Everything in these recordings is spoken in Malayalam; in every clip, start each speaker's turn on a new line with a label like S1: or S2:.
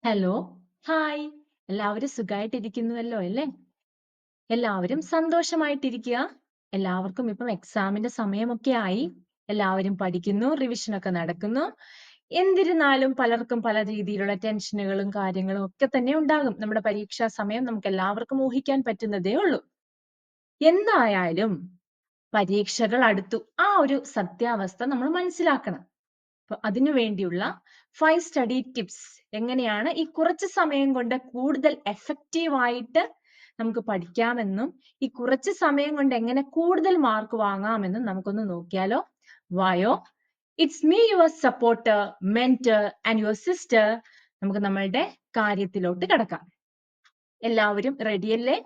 S1: Hello, hi. എല്ലാവരും സുഖായിട്ടിരിക്കുന്നുവല്ലോ അല്ലേ? എല്ലാവരും സന്തോഷമായിട്ടിരിക്കുക. എല്ലാവർക്കും ഇപ്പം എക്സാമിന്റെ സമയമൊക്കെ ആയി. എല്ലാവരും പഠിക്കുന്നു, റിവിഷനൊക്കെ നടക്കുന്നു. എന്നിരുന്നാലും പലർക്കും പല രീതിയിലുള്ള ടെൻഷനുകളും കാര്യങ്ങളും ഒക്കെ തന്നെ ഉണ്ടാകും. നമ്മുടെ പരീക്ഷാ സമയം നമുക്ക് എല്ലാവർക്കും ഊഹിക്കാൻ പറ്റുന്നതേ ഉള്ളൂ. എന്തായാലും പരീക്ഷകൾ അടുത്തു. ആ ഒരു സത്യാവസ്ഥ നമ്മൾ മനസ്സിലാക്കണം. അപ്പൊ അതിനു വേണ്ടിയുള്ള 5 സ്റ്റഡി ടിപ്സ് എങ്ങനെയാണ് ഈ കുറച്ച് സമയം കൊണ്ട് കൂടുതൽ എഫക്റ്റീവ് ആയിട്ട് നമുക്ക് പഠിക്കാമെന്നും ഈ കുറച്ച് സമയം കൊണ്ട് എങ്ങനെ കൂടുതൽ മാർക്ക് വാങ്ങാമെന്നും നമുക്കൊന്ന് നോക്കിയാലോ? വായോ, it's me your supporter, mentor and your sister. നമുക്ക് നമ്മളുടെ കാര്യത്തിലോട്ട് കടക്കാം. എല്ലാവരും റെഡിയല്ലേ?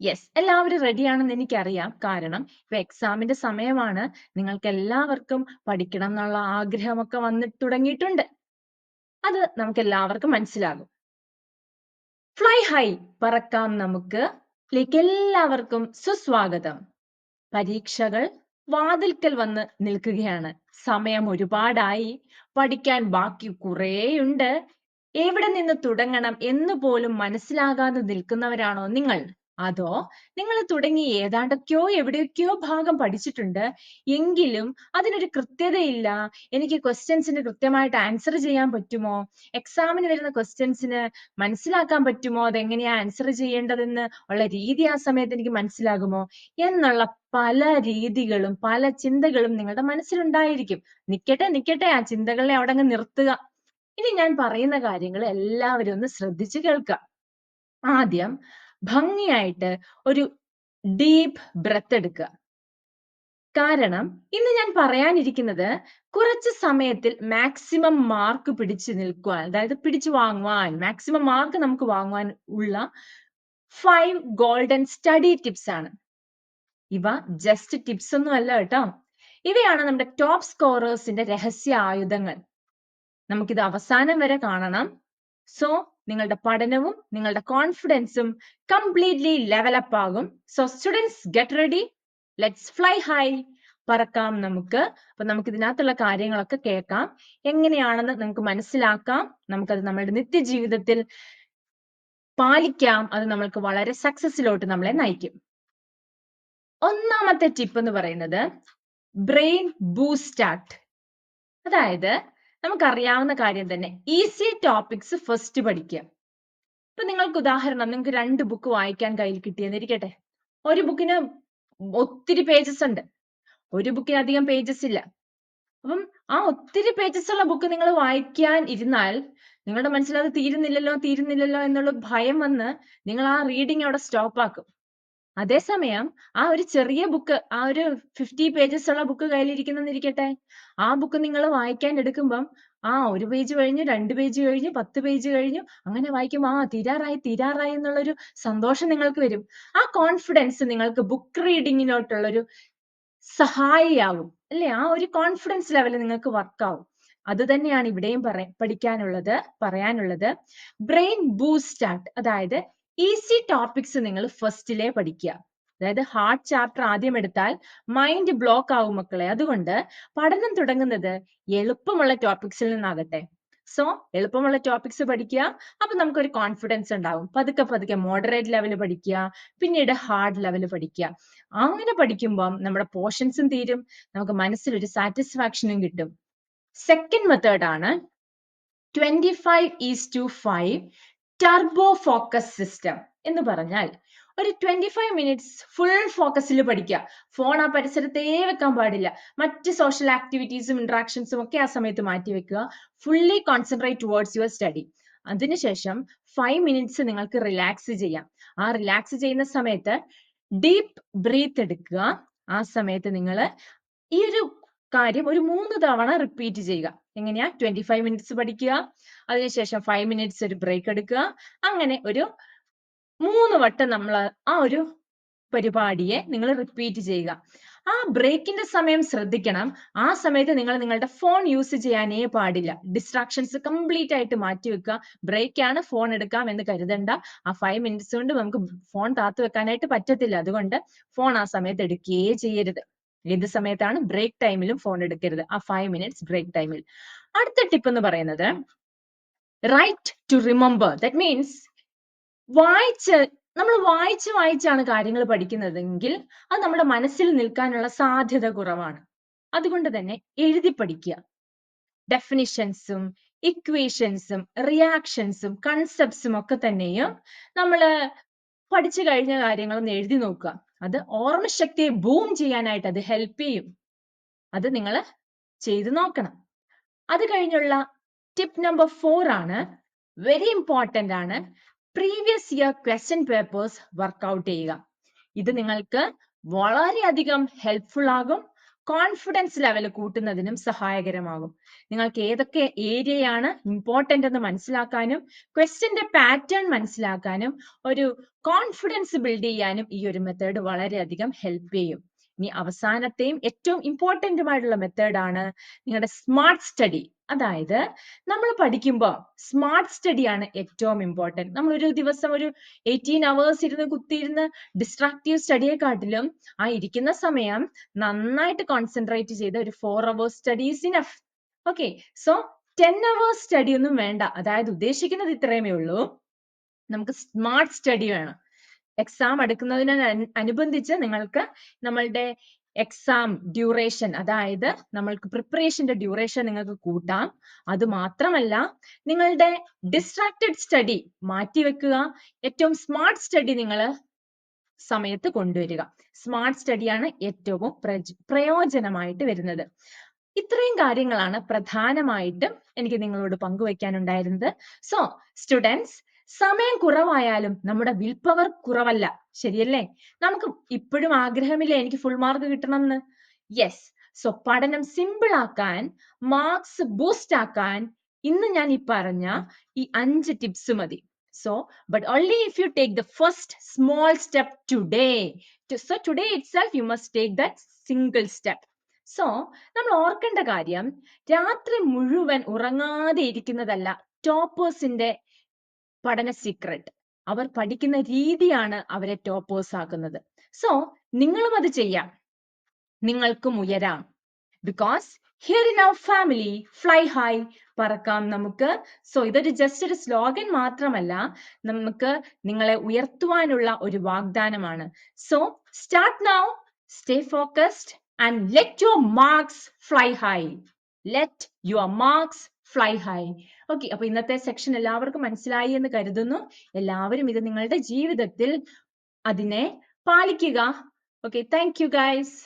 S1: യെസ്, എല്ലാവരും റെഡിയാണെന്ന് എനിക്കറിയാം. കാരണം ഇപ്പൊ എക്സാമിന്റെ സമയമാണ്. നിങ്ങൾക്ക് എല്ലാവർക്കും പഠിക്കണം എന്നുള്ള ആഗ്രഹമൊക്കെ വന്നിട്ട് തുടങ്ങിയിട്ടുണ്ട്. അത് നമുക്ക് എല്ലാവർക്കും മനസ്സിലാകും. ഫ്ലൈ ഹൈ, പറക്കാം നമുക്ക് ലേക്ക് എല്ലാവർക്കും സുസ്വാഗതം. പരീക്ഷകൾ വാതിൽക്കൽ വന്ന് നിൽക്കുകയാണ്. സമയം ഒരുപാടായി. പഠിക്കാൻ ബാക്കി കുറേയുണ്ട്. എവിടെ നിന്ന് തുടങ്ങണം എന്ന് പോലും മനസ്സിലാകാതെ നിൽക്കുന്നവരാണോ നിങ്ങൾ? അതോ നിങ്ങൾ തുടങ്ങി ഏതാണ്ടൊക്കെയോ എവിടെയൊക്കെയോ ഭാഗം പഠിച്ചിട്ടുണ്ട്, എങ്കിലും അതിനൊരു കൃത്യതയില്ല, എനിക്ക് ക്വസ്റ്റ്യൻസിന് കൃത്യമായിട്ട് ആൻസർ ചെയ്യാൻ പറ്റുമോ, എക്സാമിന് വരുന്ന ക്വസ്റ്റ്യൻസിന് മനസ്സിലാക്കാൻ പറ്റുമോ, അതെങ്ങനെയാ ആൻസർ ചെയ്യേണ്ടതെന്ന് ഉള്ള രീതി ആ സമയത്ത് എനിക്ക് മനസ്സിലാകുമോ എന്നുള്ള പല രീതികളും പല ചിന്തകളും നിങ്ങളുടെ മനസ്സിലുണ്ടായിരിക്കും. നിക്കട്ടെ, ആ ചിന്തകളെ അവിടെ അങ്ങ് നിർത്തുക. ഇനി ഞാൻ പറയുന്ന കാര്യങ്ങൾ എല്ലാവരും ഒന്ന് ശ്രദ്ധിച്ച് കേൾക്കുക. ആദ്യം ഭംഗിയായിട്ട് ഒരു ഡീപ്പ് ബ്രെത്ത് എടുക്കുക. കാരണം ഇന്ന് ഞാൻ പറയാനിരിക്കുന്നത് കുറച്ച് സമയത്തിൽ മാക്സിമം മാർക്ക് പിടിച്ചു നിൽക്കുവാൻ, അതായത് പിടിച്ചു വാങ്ങുവാൻ, മാക്സിമം മാർക്ക് നമുക്ക് വാങ്ങുവാൻ ഉള്ള 5 ഗോൾഡൻ സ്റ്റഡി ടിപ്സ് ആണ്. ഇവ ജസ്റ്റ് ടിപ്സ് ഒന്നും അല്ല കേട്ടോ. ഇവയാണ് നമ്മുടെ ടോപ്പ് സ്കോറേഴ്സിന്റെ രഹസ്യ ആയുധങ്ങൾ. നമുക്കിത് അവസാനം വരെ കാണണം. സോ നിങ്ങളുടെ പഠനവും നിങ്ങളുടെ കോൺഫിഡൻസും കംപ്ലീറ്റ്ലി ലെവലപ്പ് ആകും. So students get ready, let's fly high, പറക്കാം നമുക്ക്. അപ്പൊ നമുക്ക് ഇതിനകത്തുള്ള കാര്യങ്ങളൊക്കെ കേൾക്കാം, എങ്ങനെയാണെന്ന് നമുക്ക് മനസ്സിലാക്കാം, നമുക്കത് നമ്മുടെ നിത്യജീവിതത്തിൽ പാലിക്കാം. അത് നമ്മൾക്ക് വളരെ സക്സസിലോട്ട് നമ്മളെ നയിക്കും. ഒന്നാമത്തെ ടിപ്പ് എന്ന് പറയുന്നത് ബ്രെയിൻ ബൂസ്റ്റാർട്ട്. അതായത് നമുക്കറിയാവുന്ന കാര്യം തന്നെ, ഈസി ടോപ്പിക്സ് ഫസ്റ്റ് പഠിക്കുക. ഇപ്പൊ നിങ്ങൾക്ക് ഉദാഹരണം, നിങ്ങൾക്ക് 2 ബുക്ക് വായിക്കാൻ കയ്യിൽ കിട്ടിയെന്നിരിക്കട്ടെ. ഒരു ബുക്കിന് ഒത്തിരി പേജസ് ഉണ്ട്, ഒരു ബുക്കിന് അധികം പേജസ് ഇല്ല. അപ്പം ആ ഒത്തിരി പേജസ് ഉള്ള ബുക്ക് നിങ്ങൾ വായിക്കാൻ ഇരുന്നാൽ നിങ്ങളുടെ മനസ്സിൽ അത് തീരുന്നില്ലല്ലോ എന്നുള്ള ഭയം വന്ന് നിങ്ങൾ ആ റീഡിങ് അവിടെ സ്റ്റോപ്പ് ആക്കും. അതേസമയം ആ ഒരു ചെറിയ ബുക്ക്, ആ ഒരു 50 പേജസ് ഉള്ള ബുക്ക് കയ്യിലിരിക്കുന്നെന്നിരിക്കട്ടെ, ആ ബുക്ക് നിങ്ങൾ വായിക്കാൻ എടുക്കുമ്പം ഒരു പേജ് കഴിഞ്ഞു, 2 പേജ് കഴിഞ്ഞു, 10 പേജ് കഴിഞ്ഞു, അങ്ങനെ വായിക്കുമ്പോൾ തീരാറായി എന്നുള്ളൊരു സന്തോഷം നിങ്ങൾക്ക് വരും. ആ കോൺഫിഡൻസ് നിങ്ങൾക്ക് ബുക്ക് റീഡിങ്ങിലോട്ടുള്ളൊരു സഹായിയാവും അല്ലേ? ആ ഒരു കോൺഫിഡൻസ് ലെവൽ നിങ്ങൾക്ക് വർക്കാവും. അത് തന്നെയാണ് ഇവിടെയും പറയാനുള്ളത്. ബ്രെയിൻ ബൂസ്റ്റാർട്ട്, അതായത് ഈസി ടോപ്പിക്സ് നിങ്ങൾ ഫസ്റ്റിലെ പഠിക്കുക. അതായത് ഹാർഡ് ചാപ്റ്റർ ആദ്യം എടുത്താൽ മൈൻഡ് ബ്ലോക്ക് ആവും മക്കളെ. അതുകൊണ്ട് പഠനം തുടങ്ങുന്നത് എളുപ്പമുള്ള ടോപ്പിക്സിൽ നിന്നാകട്ടെ. സോ എളുപ്പമുള്ള ടോപ്പിക്സ് പഠിക്കുക. അപ്പൊ നമുക്കൊരു കോൺഫിഡൻസ് ഉണ്ടാവും. പതുക്കെ മോഡറേറ്റ് ലെവൽ പഠിക്കുക, പിന്നീട് ഹാർഡ് ലെവൽ പഠിക്കുക. അങ്ങനെ പഠിക്കുമ്പോൾ നമ്മുടെ പോർഷൻസും തീരും, നമുക്ക് മനസ്സിലൊരു സാറ്റിസ്ഫാക്ഷനും കിട്ടും. സെക്കൻഡ് മെത്തേഡ് ആണ് 25:5 ടർബോ ഫോക്കസ് സിസ്റ്റം. എന്ന് പറഞ്ഞാൽ ഒരു 25 മിനിറ്റ്സ് ഫുൾ ഫോക്കസിൽ പഠിക്കുക. ഫോൺ ആ പരിസരത്തേ വെക്കാൻ പാടില്ല. മറ്റ് സോഷ്യൽ ആക്ടിവിറ്റീസും ഇന്ററാക്ഷൻസും ഒക്കെ ആ സമയത്ത് മാറ്റി വെക്കുക. Fully concentrate towards your study. അതിനുശേഷം 5 മിനിറ്റ്സ് നിങ്ങൾക്ക് റിലാക്സ് ചെയ്യാം. ആ റിലാക്സ് ചെയ്യുന്ന സമയത്ത് ഡീപ്പ് ബ്രീത്ത് എടുക്കുക. ആ സമയത്ത് നിങ്ങൾ ഈ ഒരു കാര്യം ഒരു 3 തവണ റിപ്പീറ്റ് ചെയ്യുക. എങ്ങനെയാ? 25 മിനിറ്റ്സ് പഠിക്കുക, അതിനുശേഷം 5 മിനിറ്റ്സ് ഒരു ബ്രേക്ക് എടുക്കുക. അങ്ങനെ ഒരു 3 വട്ടം നമ്മൾ ആ ഒരു പരിപാടിയെ നിങ്ങൾ റിപ്പീറ്റ് ചെയ്യുക. ആ ബ്രേക്കിന്റെ സമയം ശ്രദ്ധിക്കണം. ആ സമയത്ത് നിങ്ങൾ നിങ്ങളുടെ ഫോൺ യൂസ് ചെയ്യാനേ പാടില്ല. ഡിസ്ട്രാക്ഷൻസ് കംപ്ലീറ്റ് ആയിട്ട് മാറ്റി വെക്കുക. ബ്രേക്ക് ആണ്, ഫോൺ എടുക്കാം എന്ന് കരുതണ്ട. ആ 5 മിനിറ്റ്സ് കൊണ്ട് നമുക്ക് ഫോൺ താത്തു വെക്കാനായിട്ട് പറ്റത്തില്ല. അതുകൊണ്ട് ഫോൺ ആ സമയത്ത് എടുക്കുകയേ ചെയ്യരുത്. ഏത് സമയത്താണ്? ബ്രേക്ക് ടൈമിലും ഫോൺ എടുക്കരുത്. ആ 5 മിനിറ്റ്സ് ബ്രേക്ക് ടൈമിൽ. അടുത്ത ടിപ്പ് എന്ന് പറയുന്നത് write to remember. That means നമ്മൾ വായിച്ചാണ് കാര്യങ്ങൾ പഠിക്കുന്നതെങ്കിൽ അത് നമ്മുടെ മനസ്സിൽ നിൽക്കാനുള്ള സാധ്യത കുറവാണ്. അതുകൊണ്ട് തന്നെ എഴുതി പഠിക്കുക. ഡെഫിനിഷൻസും ഇക്വേഷൻസും റിയാക്ഷൻസും കൺസെപ്റ്റ്സും ഒക്കെ തന്നെയും നമ്മൾ പഠിച്ചു കഴിഞ്ഞ കാര്യങ്ങളൊന്ന് എഴുതി നോക്കുക. അത് ഓർമ്മശക്തിയെ ബൂം ചെയ്യാനായിട്ട് അത് ഹെൽപ്പ് ചെയ്യും. അത് നിങ്ങൾ ചെയ്തു നോക്കണം. അത് കഴിഞ്ഞുള്ള ടിപ്പ് നമ്പർ 4 ആണ്, വെരി ഇമ്പോർട്ടന്റ് ആണ്, previous year question papers work out ചെയ്യുക. ഇത് നിങ്ങൾക്ക് വളരെയധികം ഹെൽപ്ഫുൾ ആകും. കോൺഫിഡൻസ് ലെവൽ കൂട്ടുന്നതിനും സഹായകരമാകും. നിങ്ങൾക്ക് ഏതൊക്കെ ഏരിയയാണ് ഇമ്പോർട്ടന്റ് എന്ന് മനസ്സിലാക്കാനും ക്വസ്റ്റ്യന്റെ പാറ്റേൺ മനസ്സിലാക്കാനും ഒരു കോൺഫിഡൻസ് ബിൽഡ് ചെയ്യാനും ഈ ഒരു മെത്തേഡ് വളരെയധികം ഹെൽപ്പ് ചെയ്യും. ഇനി അവസാനത്തെയും ഏറ്റവും ഇമ്പോർട്ടന്റുമായിട്ടുള്ള മെത്തേഡാണ് നിങ്ങളുടെ സ്മാർട്ട് സ്റ്റഡി. അതായത് നമ്മൾ പഠിക്കുമ്പോൾ സ്മാർട്ട് സ്റ്റഡി ആണ് ഏറ്റവും ഇമ്പോർട്ടന്റ്. നമ്മൾ ഒരു ദിവസം ഒരു 18 hours ഇരുന്ന് കുത്തിയിരുന്ന് ഡിസ്ട്രാക്റ്റീവ് സ്റ്റഡിയെക്കാട്ടിലും ആ ഇരിക്കുന്ന സമയം നന്നായിട്ട് കോൺസെൻട്രേറ്റ് ചെയ്ത് ഒരു 4 hours study is enough. Okay, so 10 hours study ഒന്നും വേണ്ട. അതായത് ഉദ്ദേശിക്കുന്നത് ഇത്രയുമേ ഉള്ളൂ, നമുക്ക് സ്മാർട്ട് സ്റ്റഡി വേണം. എക്സാം അടുക്കുന്നതിനനുബന്ധിച്ച് നിങ്ങൾക്ക് നമ്മളുടെ എക്സാം ഡ്യൂറേഷൻ, അതായത് നമ്മൾക്ക് പ്രിപ്പറേഷന്റെ ഡ്യൂറേഷൻ നിങ്ങൾക്ക് കൂട്ടാം. അത് മാത്രമല്ല നിങ്ങളുടെ ഡിസ്ട്രാക്റ്റഡ് സ്റ്റഡി മാറ്റിവെക്കുക, ഏറ്റവും സ്മാർട്ട് സ്റ്റഡി നിങ്ങൾ സമയത്ത് കൊണ്ടുവരിക. സ്മാർട്ട് സ്റ്റഡിയാണ് ഏറ്റവും പ്രയോജനമായിട്ട് വരുന്നത്. ഇത്രയും കാര്യങ്ങളാണ് പ്രധാനമായിട്ടും എനിക്ക് നിങ്ങളോട് പങ്കുവയ്ക്കാനുണ്ടായിരുന്നത്. സോ സ്റ്റുഡൻസ്, സമയം കുറവായാലും നമ്മുടെ വിൽ പവർ കുറവല്ല, ശരിയല്ലേ? നമുക്ക് ഇപ്പോഴും ആഗ്രഹമില്ലേ എനിക്ക് ഫുൾ മാർക്ക് കിട്ടണം എന്ന്? യെസ്. സോ പഠനം സിമ്പിൾ ആക്കാൻ, മാർക്സ് ബൂസ്റ്റ് ആക്കാൻ ഇന്ന് ഞാൻ ഈ പറഞ്ഞ ഈ 5 ടിപ്സ് മതി. So, but only if you take the first small step today. So today itself you must take that single step. So, നമ്മൾ ഓർക്കേണ്ട കാര്യം, രാത്രി മുഴുവൻ ഉറങ്ങാതെ ഇരിക്കുന്നതല്ല ടോപ്പേഴ്സിന്റെ പഠന സീക്രട്ട്. അവർ പഠിക്കുന്ന രീതിയാണ് അവരെ ടോപ്പേഴ്സ് ആക്കുന്നത്. സോ നിങ്ങളും അത് ചെയ്യാം, നിങ്ങൾക്കും ഉയരാം. Because here in our family fly high, പറക്കാം നമുക്ക്. സോ ഇതൊരു ജസ്റ്റ് ഒരു സ്ലോഗൻ മാത്രമല്ല, നമുക്ക് നിങ്ങളെ ഉയർത്തുവാനുള്ള ഒരു വാഗ്ദാനമാണ്. So start now, stay focused and let your marks fly high. Let your marks fly high. Okay, അപ്പൊ ഇന്നത്തെ സെക്ഷൻ എല്ലാവർക്കും മനസ്സിലായി എന്ന് കരുതുന്നു. എല്ലാവരും ഇത് നിങ്ങളുടെ ജീവിതത്തിൽ അതിനെ പാലിക്കുക. Okay, thank you guys.